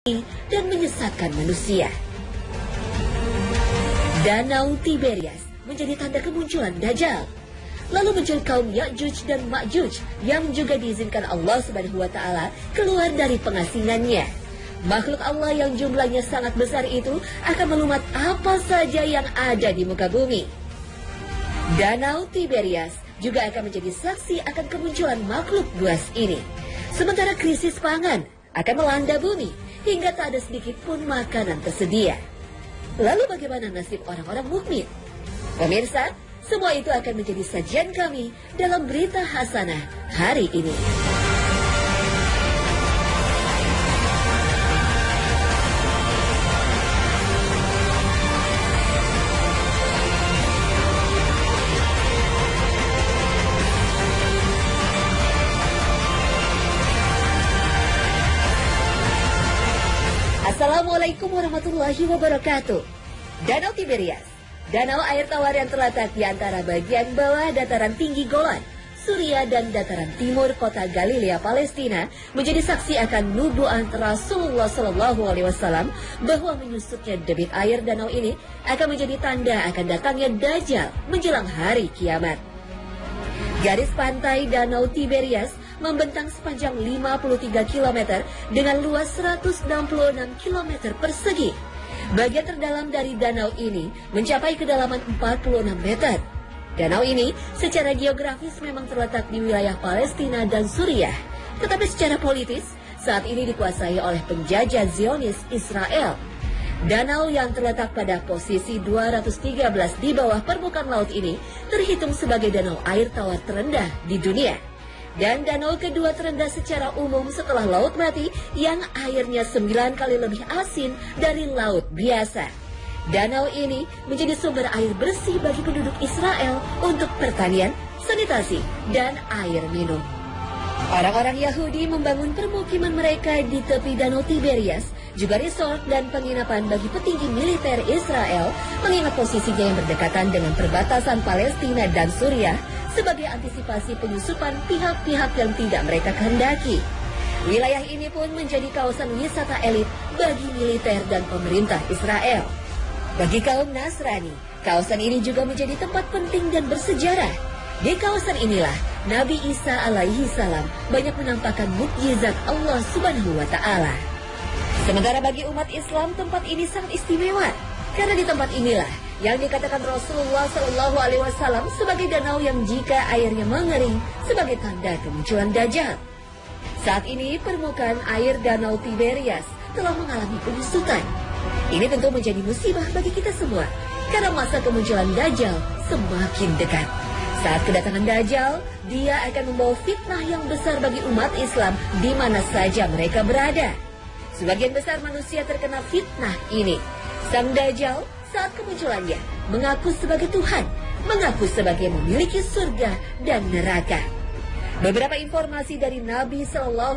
dan menyesatkan manusia. Danau Tiberias menjadi tanda kemunculan Dajjal. Lalu muncul kaum Ya'juj dan Ma'juj yang juga diizinkan Allah Subhanahu wa Ta'ala keluar dari pengasingannya. Makhluk Allah yang jumlahnya sangat besar itu akan melumat apa saja yang ada di muka bumi. Danau Tiberias juga akan menjadi saksi akan kemunculan makhluk buas ini. Sementara krisis pangan akan melanda bumi hingga tak ada sedikit pun makanan tersedia. Lalu bagaimana nasib orang-orang mukmin? Pemirsa, semua itu akan menjadi sajian kami dalam Berita Hasanah hari ini. Assalamualaikum warahmatullahi wabarakatuh. Danau Tiberias, danau air tawar yang terletak di antara bagian bawah dataran tinggi Golan, Suriah dan dataran timur kota Galilea, Palestina, menjadi saksi akan nubuat Rasulullah SAW bahwa menyusutnya debit air danau ini akan menjadi tanda akan datangnya Dajjal menjelang hari kiamat. Garis pantai Danau Tiberias membentang sepanjang 53 km dengan luas 166 km persegi. Bagian terdalam dari danau ini mencapai kedalaman 46 meter. Danau ini secara geografis memang terletak di wilayah Palestina dan Suriah, tetapi secara politis saat ini dikuasai oleh penjajah Zionis Israel. Danau yang terletak pada posisi 213 di bawah permukaan laut ini terhitung sebagai danau air tawar terendah di dunia. Dan danau kedua terendah secara umum setelah Laut Mati yang airnya 9 kali lebih asin dari laut biasa. Danau ini menjadi sumber air bersih bagi penduduk Israel untuk pertanian, sanitasi, dan air minum. Orang-orang Yahudi membangun permukiman mereka di tepi Danau Tiberias, juga resort dan penginapan bagi petinggi militer Israel, mengingat posisinya yang berdekatan dengan perbatasan Palestina dan Suriah sebagai antisipasi penyusupan pihak-pihak yang tidak mereka kehendaki. Wilayah ini pun menjadi kawasan wisata elit bagi militer dan pemerintah Israel. Bagi kaum Nasrani, kawasan ini juga menjadi tempat penting dan bersejarah. Di kawasan inilah Nabi Isa alaihi salam banyak menampakkan mukjizat Allah Subhanahu wa Ta'ala. Sementara bagi umat Islam tempat ini sangat istimewa karena di tempat inilah yang dikatakan Rasulullah SAW sebagai danau yang jika airnya mengering sebagai tanda kemunculan Dajjal. Saat ini permukaan air Danau Tiberias telah mengalami penyusutan. Ini tentu menjadi musibah bagi kita semua karena masa kemunculan Dajjal semakin dekat. Saat kedatangan Dajjal, dia akan membawa fitnah yang besar bagi umat Islam di mana saja mereka berada. Sebagian besar manusia terkena fitnah ini. Sang Dajjal saat kemunculannya mengaku sebagai Tuhan, mengaku sebagai memiliki surga dan neraka. Beberapa informasi dari Nabi SAW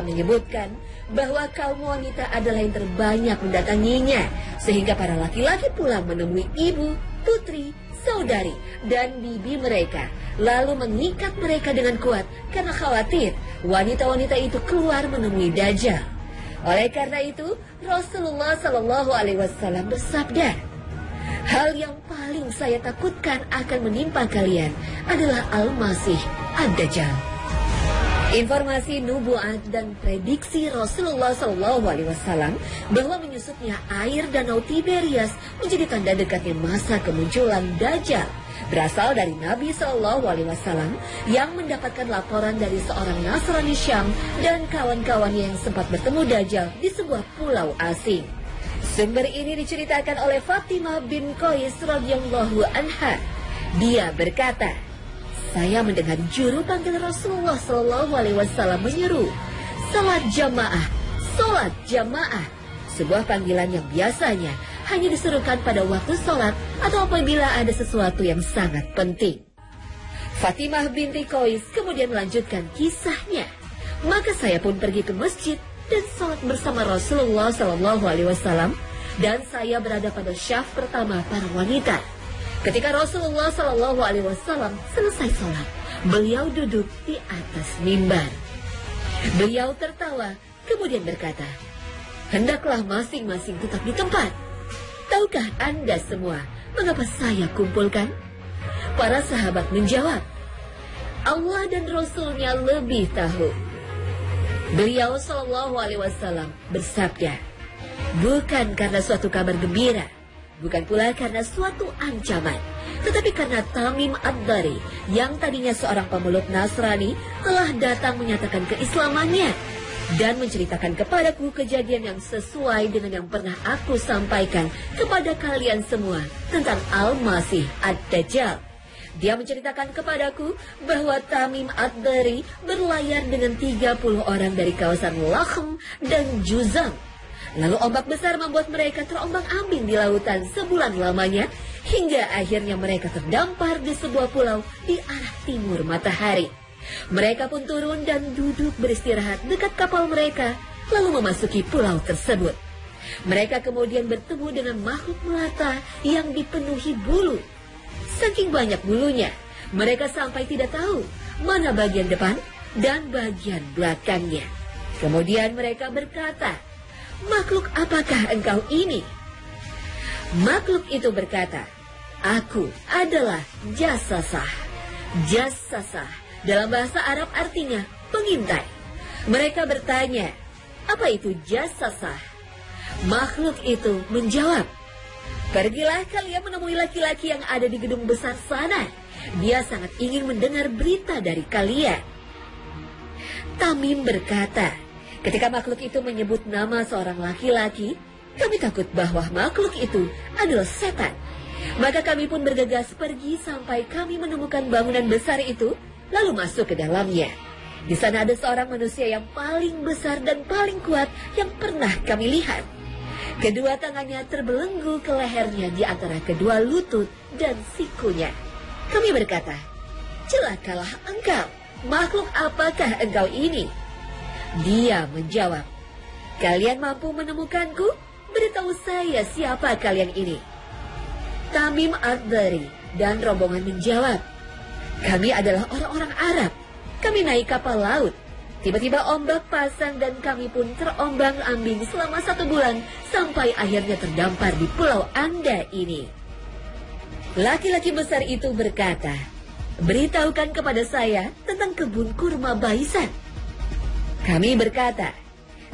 menyebutkan bahwa kaum wanita adalah yang terbanyak mendatanginya, sehingga para laki-laki pulang menemui ibu, putri, saudari, dan bibi mereka, lalu mengikat mereka dengan kuat karena khawatir wanita-wanita itu keluar menemui Dajjal. Oleh karena itu, Rasulullah SAW bersabda, "Hal yang paling saya takutkan akan menimpa kalian adalah Al-Masih Ad-Dajjal." Informasi nubuat dan prediksi Rasulullah SAW bahwa menyusutnya air Danau Tiberias menjadi tanda dekatnya masa kemunculan Dajjal berasal dari Nabi SAW yang mendapatkan laporan dari seorang Nasrani Syam dan kawan-kawannya yang sempat bertemu Dajjal di sebuah pulau asing. Sumber ini diceritakan oleh Fatimah bin Qais radhiyallahu anha. Dia berkata, "Saya mendengar juru panggil Rasulullah SAW menyeru, 'Salat jamaah, salat jamaah.' Sebuah panggilan yang biasanya hanya diserukan pada waktu salat atau apabila ada sesuatu yang sangat penting." Fatimah binti Qais kemudian melanjutkan kisahnya. "Maka saya pun pergi ke masjid dan salat bersama Rasulullah SAW, dan saya berada pada syaf pertama para wanita. Ketika Rasulullah SAW selesai sholat, beliau duduk di atas mimbar. Beliau tertawa, kemudian berkata, Hendaklah masing-masing tetap di tempat. Tahukah Anda semua mengapa saya kumpulkan? Para sahabat menjawab, Allah dan Rasul-Nya lebih tahu. Beliau Shallallahu Alaihi Wasallam bersabda, bukan karena suatu kabar gembira, bukan pula karena suatu ancaman, tetapi karena Tamim Ad-Dari yang tadinya seorang pemeluk Nasrani telah datang menyatakan keislamannya dan menceritakan kepadaku kejadian yang sesuai dengan yang pernah aku sampaikan kepada kalian semua tentang Al-Masih Ad-Dajjal. Dia menceritakan kepadaku bahwa Tamim Ad-Dari berlayar dengan 30 orang dari kawasan Lakhm dan Juzam. Lalu ombak besar membuat mereka terombang-ambing di lautan sebulan lamanya, hingga akhirnya mereka terdampar di sebuah pulau di arah timur matahari. Mereka pun turun dan duduk beristirahat dekat kapal mereka, lalu memasuki pulau tersebut. Mereka kemudian bertemu dengan makhluk melata yang dipenuhi bulu. Saking banyak bulunya, mereka sampai tidak tahu mana bagian depan dan bagian belakangnya. Kemudian mereka berkata, makhluk apakah engkau ini? Makhluk itu berkata, aku adalah Jassasah. Jassasah dalam bahasa Arab artinya pengintai. Mereka bertanya, apa itu Jassasah? Makhluk itu menjawab, pergilah kalian menemui laki-laki yang ada di gedung besar sana. Dia sangat ingin mendengar berita dari kalian. Tamim berkata, ketika makhluk itu menyebut nama seorang laki-laki, kami takut bahwa makhluk itu adalah setan. Maka kami pun bergegas pergi sampai kami menemukan bangunan besar itu, lalu masuk ke dalamnya. Di sana ada seorang manusia yang paling besar dan paling kuat yang pernah kami lihat. Kedua tangannya terbelenggu ke lehernya di antara kedua lutut dan sikunya. Kami berkata, celakalah engkau, makhluk apakah engkau ini? Dia menjawab, kalian mampu menemukanku? Beritahu saya siapa kalian ini. Tamim Ad-Dari dan rombongan menjawab, kami adalah orang-orang Arab. Kami naik kapal laut. Tiba-tiba ombak pasang dan kami pun terombang-ambing selama 1 bulan sampai akhirnya terdampar di pulau Anda ini. Laki-laki besar itu berkata, beritahukan kepada saya tentang kebun kurma Baisan. Kami berkata,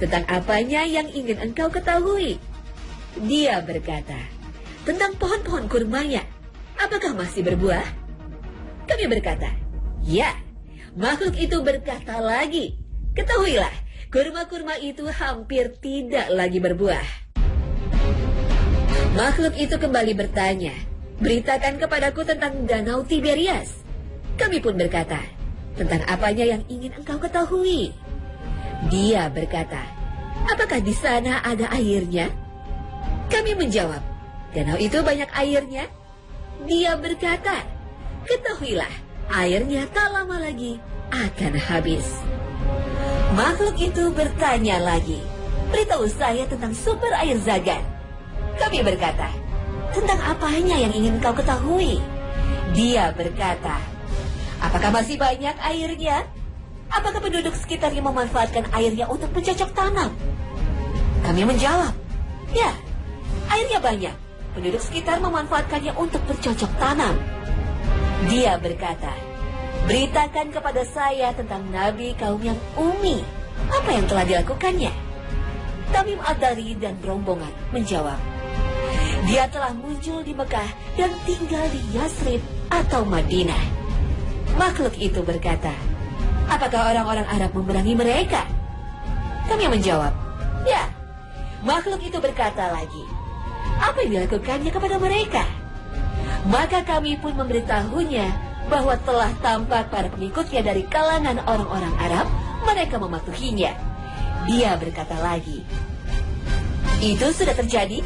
tentang apanya yang ingin engkau ketahui? Dia berkata, tentang pohon-pohon kurmanya. Apakah masih berbuah? Kami berkata, ya. Makhluk itu berkata lagi, ketahuilah, kurma-kurma itu hampir tidak lagi berbuah. Makhluk itu kembali bertanya, beritakan kepadaku tentang Danau Tiberias. Kami pun berkata, tentang apanya yang ingin engkau ketahui? Dia berkata, apakah di sana ada airnya? Kami menjawab, danau itu banyak airnya. Dia berkata, ketahuilah, airnya tak lama lagi akan habis. Makhluk itu bertanya lagi, beritahu saya tentang sumber air Zagan. Kami berkata, tentang apanya yang ingin kau ketahui? Dia berkata, apakah masih banyak airnya? Apakah penduduk sekitarnya memanfaatkan airnya untuk bercocok tanam? Kami menjawab, ya, airnya banyak. Penduduk sekitar memanfaatkannya untuk bercocok tanam. Dia berkata, beritakan kepada saya tentang nabi kaum yang Ummi. Apa yang telah dilakukannya? Tamim Ad-Dari dan rombongan menjawab, dia telah muncul di Mekah dan tinggal di Yasrib atau Madinah. Makhluk itu berkata, apakah orang-orang Arab memerangi mereka? Kami menjawab, ya. Makhluk itu berkata lagi, apa yang dilakukannya kepada mereka? Maka kami pun memberitahunya bahwa telah tampak para pengikutnya dari kalangan orang-orang Arab, mereka mematuhinya. Dia berkata lagi, itu sudah terjadi?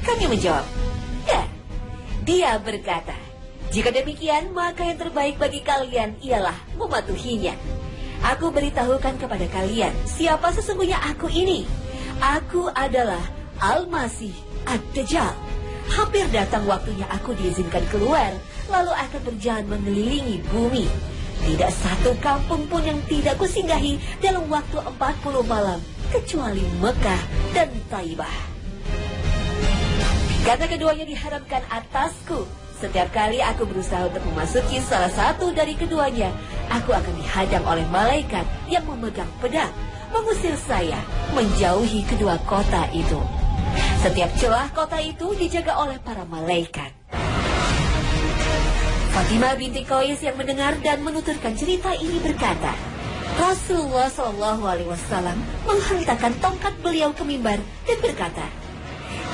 Kami menjawab, ya. Dia berkata, jika demikian maka yang terbaik bagi kalian ialah mematuhinya. Aku beritahukan kepada kalian siapa sesungguhnya aku ini. Aku adalah Al-Masih Ad-Dajjal. Hampir datang waktunya aku diizinkan keluar, lalu akan berjalan mengelilingi bumi. Tidak satu kampung pun yang tidak kusinggahi dalam waktu 40 malam, kecuali Mekah dan Taibah. Kata keduanya diharamkan atasku. Setiap kali aku berusaha untuk memasuki salah satu dari keduanya, aku akan dihadang oleh malaikat yang memegang pedang, mengusir saya menjauhi kedua kota itu. Setiap celah kota itu dijaga oleh para malaikat. Fatimah binti Qais yang mendengar dan menuturkan cerita ini berkata, Rasulullah SAW menghentakkan tongkat beliau ke mimbar dan berkata,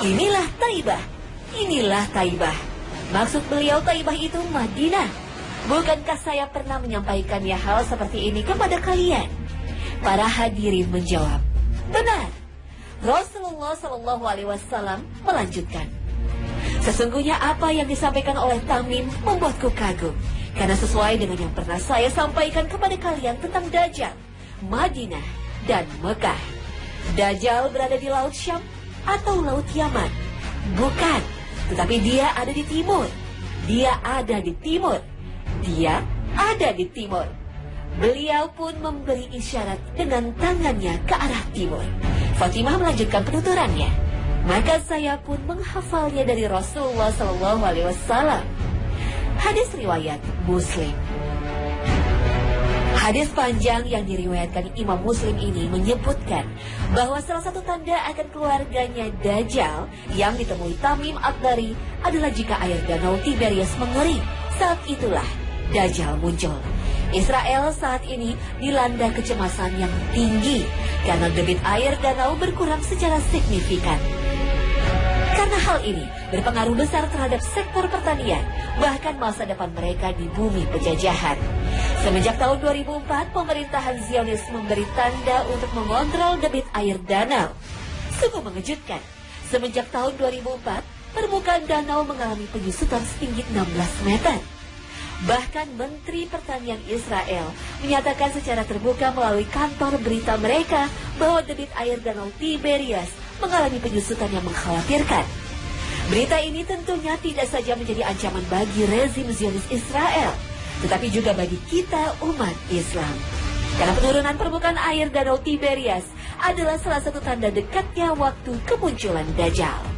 inilah Taibah, inilah Taibah. Maksud beliau Taibah itu Madinah. Bukankah saya pernah menyampaikannya hal seperti ini kepada kalian? Para hadirin menjawab, benar. Rasulullah SAW melanjutkan, sesungguhnya apa yang disampaikan oleh Tamim membuatku kagum, karena sesuai dengan yang pernah saya sampaikan kepada kalian tentang Dajjal, Madinah, dan Mekah. Dajjal berada di Laut Syam atau Laut Yaman? Bukan, tetapi dia ada di timur. Dia ada di timur. Dia ada di timur. Beliau pun memberi isyarat dengan tangannya ke arah timur. Fatimah melanjutkan penuturannya. Maka saya pun menghafalnya dari Rasulullah SAW. Hadis riwayat Muslim. Hadis panjang yang diriwayatkan Imam Muslim ini menyebutkan bahwa salah satu tanda akan keluarganya Dajjal yang ditemui Tamim Ad-Dari adalah jika air danau Tiberias mengering. Saat itulah Dajjal muncul. Israel saat ini dilanda kecemasan yang tinggi karena debit air danau berkurang secara signifikan. Karena hal ini berpengaruh besar terhadap sektor pertanian, bahkan masa depan mereka di bumi penjajahan. Semenjak tahun 2004, pemerintahan Zionis memberi tanda untuk mengontrol debit air danau. Sungguh mengejutkan, semenjak tahun 2004, permukaan danau mengalami penyusutan setinggi 16 meter. Bahkan Menteri Pertanian Israel menyatakan secara terbuka melalui kantor berita mereka bahwa debit air danau Tiberias mengalami penyusutan yang mengkhawatirkan. Berita ini tentunya tidak saja menjadi ancaman bagi rezim Zionis Israel, tetapi juga bagi kita umat Islam. Karena penurunan permukaan air danau Tiberias adalah salah satu tanda dekatnya waktu kemunculan Dajjal.